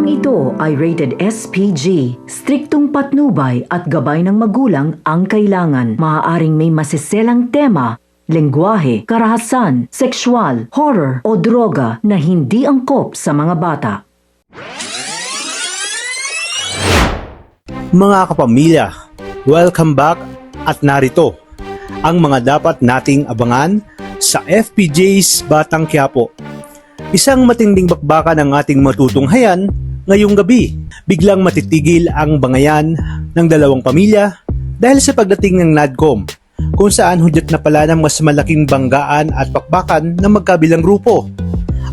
Programang ito ay rated SPG. Striktong patnubay at gabay ng magulang ang kailangan. Maaaring may masiselang tema, lengguwahe, karahasan, sexual, horror o droga na hindi angkop sa mga bata. Mga kapamilya, welcome back at narito ang mga dapat nating abangan sa FPJ's Batang Quiapo. Isang matinding bakbakan ang ating matutunghayan ngayong gabi. Biglang matitigil ang bangayan ng dalawang pamilya dahil sa pagdating ng NADCOM, kung saan hudyat na pala ng mas malaking banggaan at bakbakan ng magkabilang grupo.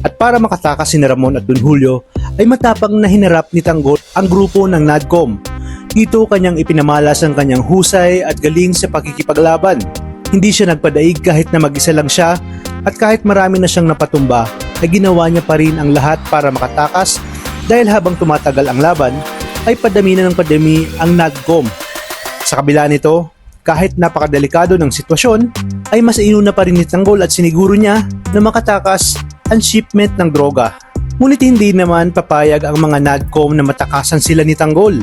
At para makatakas si Ramon at Don Julio ay matapang na hinarap ni Tanggol ang grupo ng NADCOM. Dito kanyang ipinamalas ang kanyang husay at galing sa pakikipaglaban. Hindi siya nagpadaig kahit na mag-isa lang siya, at kahit marami na siyang napatumba ay ginawa niya pa rin ang lahat para makatakas, dahil habang tumatagal ang laban ay padami na ng padami ang NADCOM. Sa kabila nito, kahit napakadelikado ng sitwasyon, ay mas inuna pa rin ni Tanggol at siniguro niya na makatakas ang shipment ng droga. Ngunit hindi naman papayag ang mga NADCOM na matakasan sila ni Tanggol.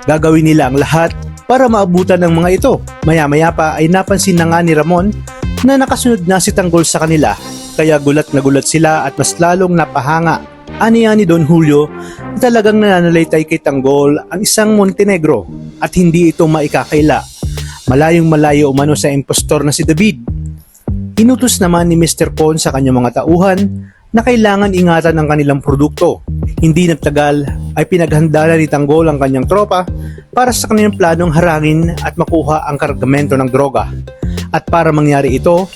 Gagawin nila ang lahat para maabutan ng mga ito. Maya-maya pa ay napansin na nga ni Ramon na nakasunod na si Tanggol sa kanila, kaya gulat na gulat sila at mas lalong napahanga. Aniya ni Don Julio na talagang nananalaytay kay Tanggol ang isang Montenegro at hindi ito maikakaila. Malayong malayo umano sa impostor na si David. Inutos naman ni Mr. Con sa kanyang mga tauhan na kailangan ingatan ang kanilang produkto. Hindi nagtagal ay pinaghanda na ni Tanggol ang kanyang tropa para sa kanilang planong harangin at makuha ang kargamento ng droga. At para mangyari ito,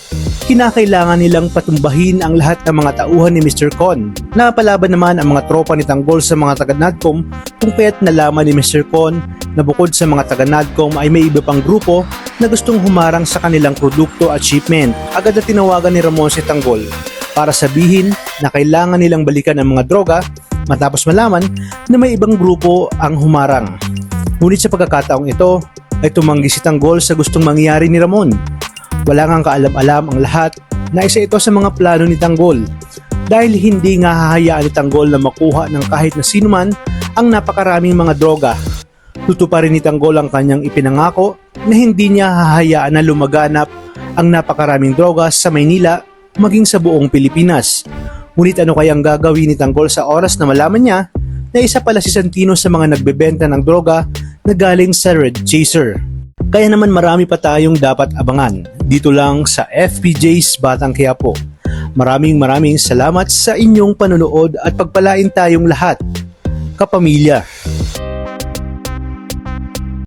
kinakailangan nilang patumbahin ang lahat ng mga tauhan ni Mr. Con. Napalaban naman ang mga tropa ni Tanggol sa mga taga-NADCOM, kung kaya't nalaman ni Mr. Con na bukod sa mga taga-NADCOM ay may iba pang grupo na gustong humarang sa kanilang produkto at shipment. Agad na tinawagan ni Ramon si Tanggol para sabihin na kailangan nilang balikan ang mga droga matapos malaman na may ibang grupo ang humarang. Ngunit sa pagkakataong ito ay tumanggi si Tanggol sa gustong mangyari ni Ramon. Wala ngang kaalam-alam ang lahat na isa ito sa mga plano ni Tanggol, dahil hindi nga hahayaan ni Tanggol na makuha ng kahit na sino man ang napakaraming mga droga. Tutuparin ni Tanggol ang kanyang ipinangako na hindi niya hahayaan na lumaganap ang napakaraming droga sa Maynila maging sa buong Pilipinas. Ngunit ano kayang gagawin ni Tanggol sa oras na malaman niya na isa pala si Santino sa mga nagbebenta ng droga na galing sa Red Chaser? Kaya naman marami pa tayong dapat abangan dito lang sa FPJ's Batang Quiapo. Maraming salamat sa inyong panonood at pagpalain tayong lahat, kapamilya.